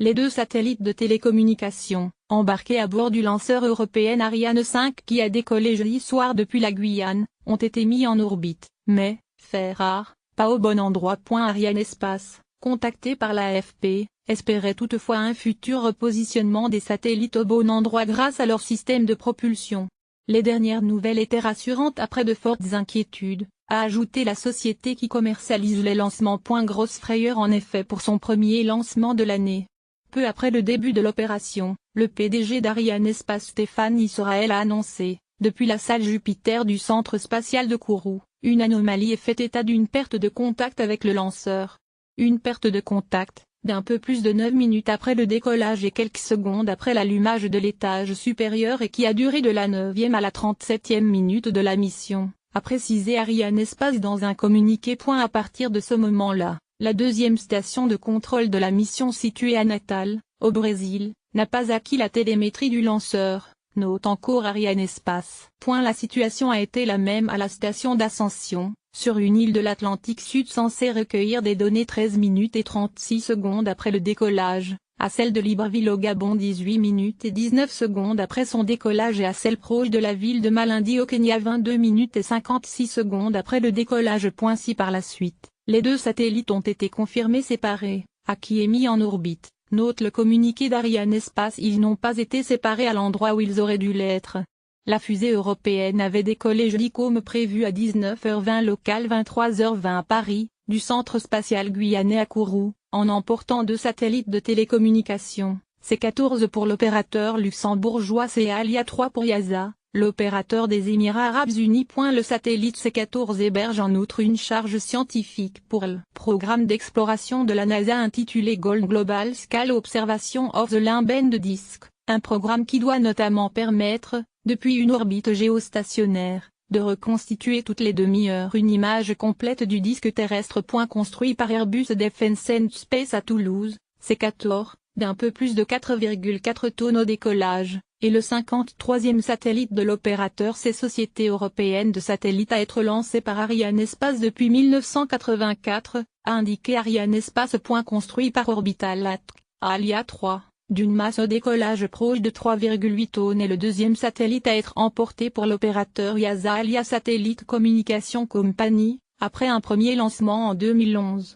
Les deux satellites de télécommunication, embarqués à bord du lanceur européen Ariane 5 qui a décollé jeudi soir depuis la Guyane, ont été mis en orbite, mais, fait rare, pas au bon endroit. Arianespace, contacté par l'AFP, espérait toutefois un futur repositionnement des satellites au bon endroit grâce à leur système de propulsion. Les dernières nouvelles étaient rassurantes après de fortes inquiétudes, a ajouté la société qui commercialise les lancements. Grosse frayeur en effet pour son premier lancement de l'année. Peu après le début de l'opération, le PDG d'Arianespace Stéphane Israël a annoncé, depuis la salle Jupiter du centre spatial de Kourou, une anomalie et fait état d'une perte de contact avec le lanceur. Une perte de contact, d'un peu plus de 9 minutes après le décollage et quelques secondes après l'allumage de l'étage supérieur et qui a duré de la 9e à la 37e minute de la mission, a précisé Arianespace dans un communiqué. À partir de ce moment-là, la deuxième station de contrôle de la mission située à Natal, au Brésil, n'a pas acquis la télémétrie du lanceur, note encore Arianespace. La situation a été la même à la station d'Ascension, sur une île de l'Atlantique Sud censée recueillir des données 13 minutes et 36 secondes après le décollage, à celle de Libreville au Gabon 18 minutes et 19 secondes après son décollage et à celle proche de la ville de Malindi au Kenya 22 minutes et 56 secondes après le décollage. Si par la suite, les deux satellites ont été confirmés séparés, à qui est mis en orbite, note le communiqué d'Arianespace, ils n'ont pas été séparés à l'endroit où ils auraient dû l'être. La fusée européenne avait décollé jeudi comme prévu à 19h20 local 23h20 à Paris, du centre spatial guyanais à Kourou, en emportant deux satellites de télécommunication, C14 pour l'opérateur luxembourgeois Céalia 3 pour Yasa, l'opérateur des Émirats arabes unis. Le satellite C14 héberge en outre une charge scientifique pour le programme d'exploration de la NASA intitulé Gold Global Scale Observation of the Limb Disk, un programme qui doit notamment permettre, depuis une orbite géostationnaire, de reconstituer toutes les demi-heures une image complète du disque terrestre. Construit par Airbus Defence and Space à Toulouse, C14, d'un peu plus de 4,4 tonnes au décollage, et le 53e satellite de l'opérateur Société européenne de satellites à être lancé par Arianespace depuis 1984, a indiqué Arianespace. Construit par Orbital Alia 3. D'une masse au décollage proche de 3,8 tonnes et le deuxième satellite à être emporté pour l'opérateur Yasa Alia Satellite Communication Company, après un premier lancement en 2011.